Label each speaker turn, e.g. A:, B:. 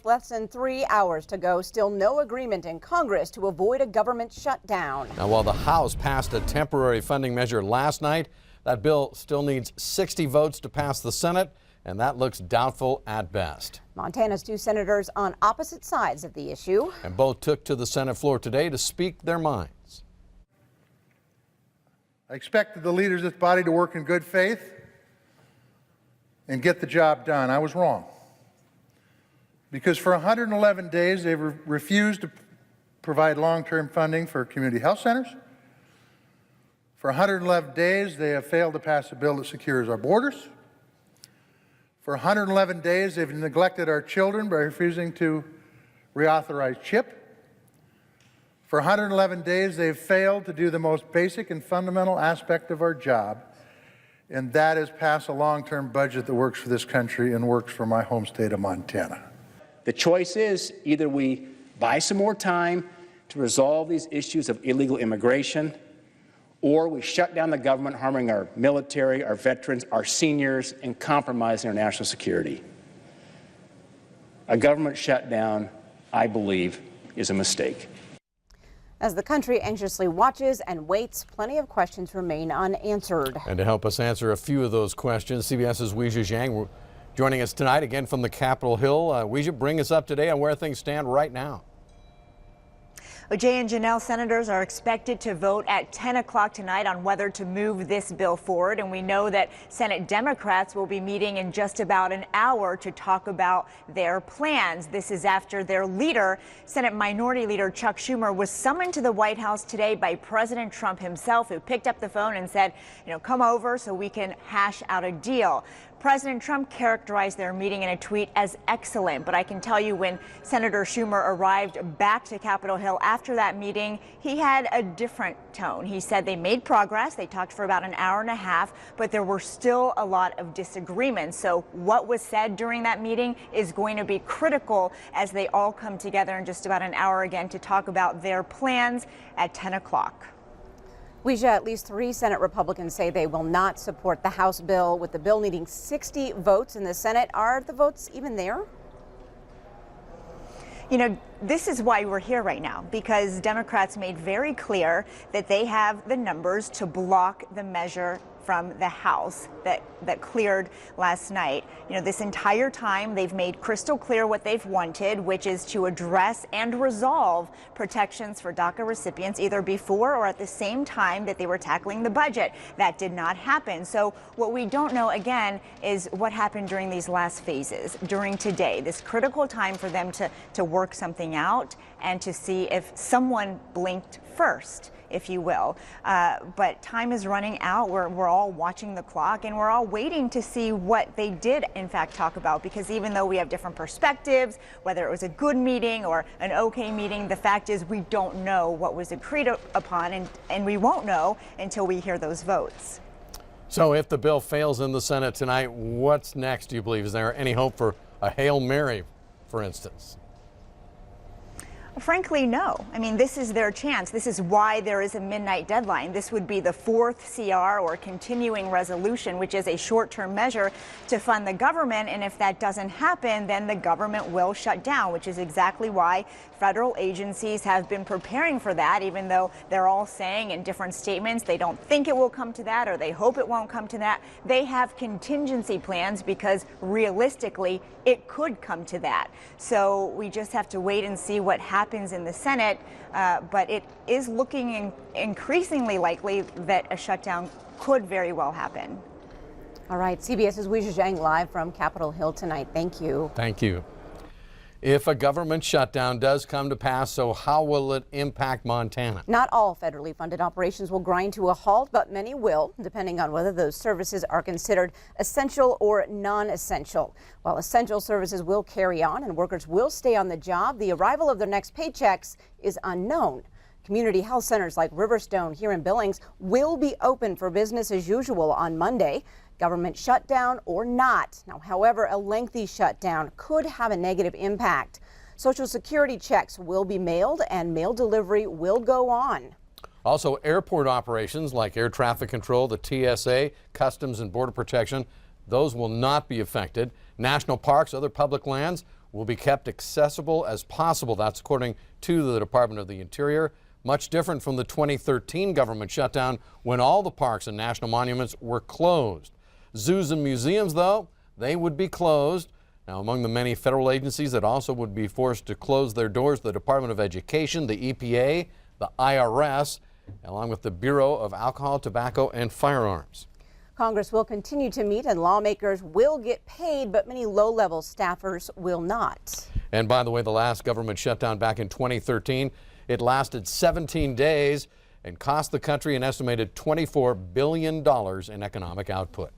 A: With less than 3 hours to go, still no agreement in Congress to avoid a government shutdown.
B: Now, while the House passed a temporary funding measure last night, that bill still needs 60 votes to pass the Senate, and that looks doubtful at best.
A: Montana's two senators on opposite sides of the issue.
B: And both took to the Senate floor today to speak their minds.
C: I expected the leaders of this body to work in good faith and get the job done. I was wrong. Because for 111 days, they've refused to provide long-term funding for community health centers. For 111 days, they have failed to pass a bill that secures our borders. For 111 days, they've neglected our children by refusing to reauthorize CHIP. For 111 days, they've failed to do the most basic and fundamental aspect of our job, and that is pass a long-term budget that works for this country and works for my home state of Montana.
D: The choice is either we buy some more time to resolve these issues of illegal immigration, or we shut down the government, harming our military, our veterans, our seniors, and compromising our national security. A government shutdown, I believe, is a mistake.
A: As the country anxiously watches and waits, plenty of questions remain unanswered.
B: And to help us answer a few of those questions, CBS's Weijia Zhang joining us tonight again from the Capitol Hill. Weijia, bring us up to date on where things stand right now.
E: Jay and Janelle, senators are expected to vote at 10 o'clock tonight on whether to move this bill forward. And we know that Senate Democrats will be meeting in just about an hour to talk about their plans. This is after their leader, Senate Minority Leader Chuck Schumer, was summoned to the White House today by President Trump himself, who picked up the phone and said, come over so we can hash out a deal. President Trump characterized their meeting in a tweet as excellent, but I can tell you when Senator Schumer arrived back to Capitol Hill after that meeting, he had a different tone. He said they made progress. They talked for about an hour and a half, but there were still a lot of disagreements. So what was said during that meeting is going to be critical as they all come together in just about an hour again to talk about their plans at 10 o'clock.
A: Weijia, at least 3 Senate Republicans say they will not support the House bill, with the bill needing 60 votes in the Senate. Are the votes even there?
E: This is why we're here right now, because Democrats made very clear that they have the numbers to block the measure from the House that cleared last night. This entire time they've made crystal clear what they've wanted, which is to address and resolve protections for DACA recipients either before or at the same time that they were tackling the budget. That did not happen. So what we don't know, again, is what happened during these last phases, during today, this critical time for them to work something out and to see if someone blinked first, if you will. But time is running out. We're all watching the clock, and we're all waiting to see what they did, in fact, talk about, because even though we have different perspectives, whether it was a good meeting or an okay meeting, the fact is we don't know what was agreed upon, and we won't know until we hear those votes.
B: So if the bill fails in the Senate tonight, what's next, do you believe? Is there any hope for a Hail Mary, for instance?
E: Frankly, no. I mean, this is their chance. This is why there is a midnight deadline. This would be the 4th CR, or continuing resolution, which is a short-term measure to fund the government. And if that doesn't happen, then the government will shut down, which is exactly why federal agencies have been preparing for that, even though they're all saying in different statements they don't think it will come to that, or they hope it won't come to that. They have contingency plans because realistically it could come to that. So we just have to wait and see what happens in the Senate, but it is looking increasingly likely that a shutdown could very well happen.
A: All right, CBS's Weijia Zhang live from Capitol Hill tonight. Thank you.
B: Thank you. If a government shutdown does come to pass, so how will it impact Montana?
A: Not all federally funded operations will grind to a halt, but many will, depending on whether those services are considered essential or non-essential. While essential services will carry on and workers will stay on the job, the arrival of their next paychecks is unknown. Community health centers like Riverstone here in Billings will be open for business as usual on Monday. Government shutdown or not. Now, however, a lengthy shutdown could have a negative impact. Social Security checks will be mailed and mail delivery will go on.
B: Also, airport operations like air traffic control, the TSA, Customs and Border Protection, those will not be affected. National parks, other public lands will be kept accessible as possible. That's according to the Department of the Interior. Much different from the 2013 government shutdown when all the parks and national monuments were closed. Zoos and museums, though, they would be closed. Now, among the many federal agencies that also would be forced to close their doors, the Department of Education, the EPA, the IRS, along with the Bureau of Alcohol, Tobacco, and Firearms.
A: Congress will continue to meet and lawmakers will get paid, but many low-level staffers will not.
B: And by the way, the last government shutdown back in 2013, it lasted 17 days and cost the country an estimated $24 billion in economic output.